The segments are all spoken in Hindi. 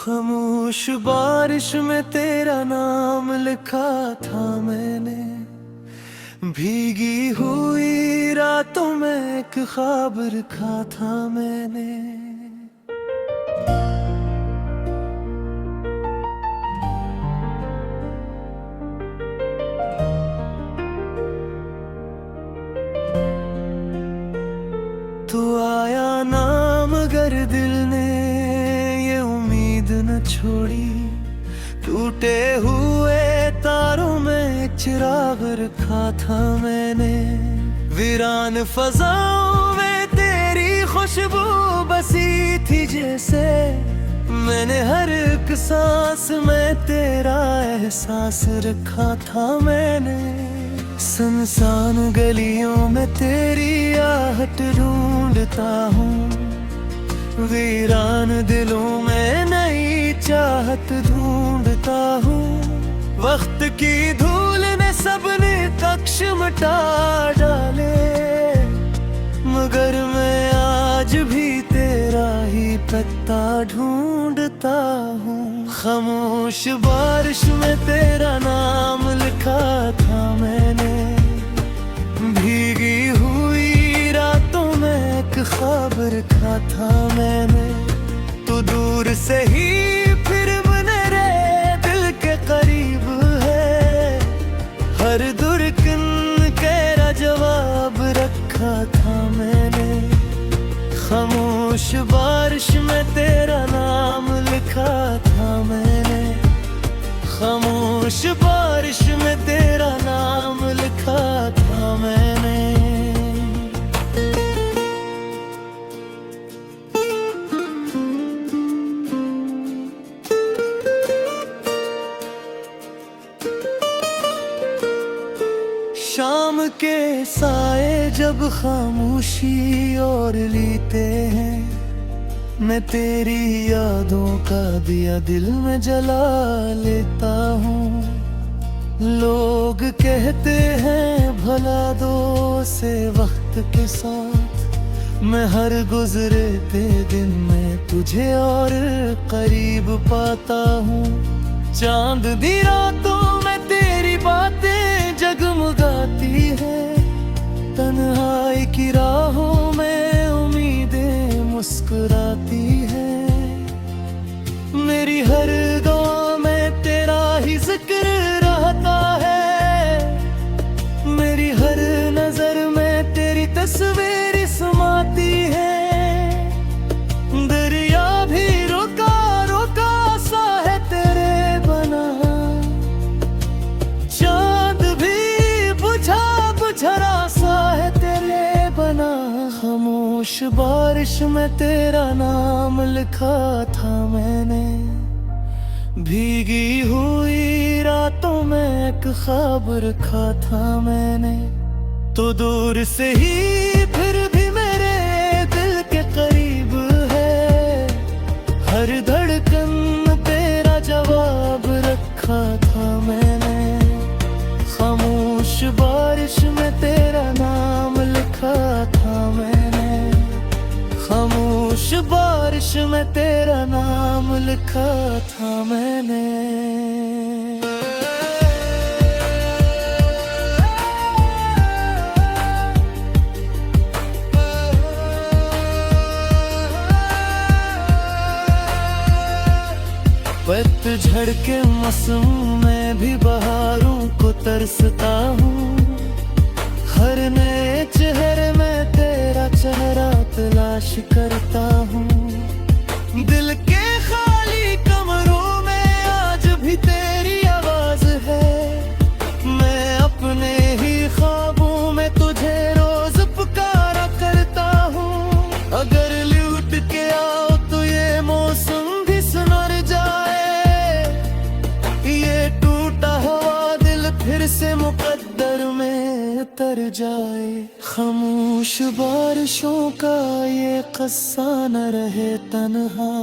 खामोश बारिश में तेरा नाम लिखा था मैंने, भीगी हुई रातों में एक ख्वाब रखा था मैंने। तू आया ना मगर दिल ने ये उम्मीद न छोड़ी, टूटे हुए तारों में चिराग रखा था मैंने। वीरान फज़ाओं में तेरी खुशबू बसी थी जैसे, मैंने हर एक सांस में तेरा एहसास रखा था मैंने। सुनसान गलियों में तेरी आहट ढूंढता हूँ, वीरान दिलों में नई चाहत ढूंढता हूँ। वक्त की धूल ने सबने तख्श मिटा डाले, मगर मैं आज भी तेरा ही पत्ता ढूंढता हूँ। खामोश बारिश में तेरा नाम लिखा था मैंने, भीगी हुई रातों में एक ख्वाब रखा था मैंने। तू दूर से ही फिर मेरे दिल के करीब है, हर धड़कन तेरा जवाब रखा था मैंने। खामोश बारिश में तेरा नाम लिखा था मैंने, खामोश बारिश में तेरा नाम लिखा था मैंने। शाम के साए जब खामोशी और लेते हैं, मैं तेरी यादों का दिया दिल में जला लेता हूँ। लोग कहते हैं भला दो से वक्त के साथ, मैं हर गुजरते दिन में तुझे और करीब पाता हूँ। चांद दी रातों में तेरी बातें जगमगाती है, तन्हाई की राहों में उम्मीदें मुस्कुराती है। मेरी हर दुआ में तेरा ही जिक्र रहता है, मेरी हर नजर में तेरी तस्वीर समाती है। दरिया भी रोका रोका सा है तेरे बना, चांद भी बुझा बुझरा सा है तेरे बना। खामोश बारिश में तेरा नाम लिखा था मैंने, भीगी हुई रातों में एक ख्वाब रखा था मैंने। तो दूर से ही फिर भी मेरे दिल के करीब है, हर धड़कन तेरा जवाब रखा था मैंने। खामोश बारिश में तेरा नाम लिखा था मैंने, खामोश बारिश में तेरा नाम लिखा था मैंने। पतझड़ के मौसम में भी बहारों को तरसता हूँ, हर नए चेहरे में तेरा चेहरा तलाश करता हूँ। दिल के खाली कमरों में आज भी तेरी आवाज है, मैं अपने ही ख्वाबों में तुझे रोज पुकारा करता हूँ। अगर लौट के आओ तो ये मौसम भी सुनर जाए, ये टूटा हुआ दिल फिर से मुकद्दर में उतर जाए। खामोश बारिशों का ये क़स्सा न रहे तन्हा,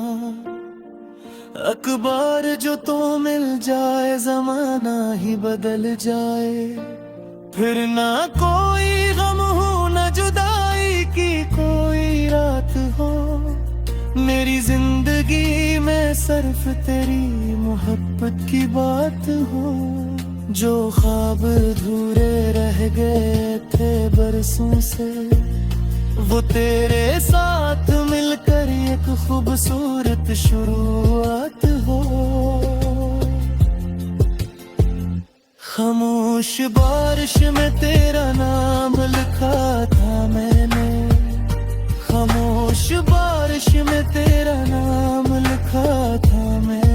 अखबार जो तो मिल जाए ज़माना ही बदल जाए। फिर ना कोई गम हो न जुदाई की कोई रात हो, मेरी जिंदगी में सिर्फ तेरी मोहब्बत की बात हो। जो ख्वाब अधूरे रह गए थे बरसों से, वो तेरे साथ मिलकर एक खूबसूरत शुरुआत हो। खामोश बारिश में तेरा नाम लिखा था मैंने, खामोश बारिश में तेरा नाम लिखा था मैंने।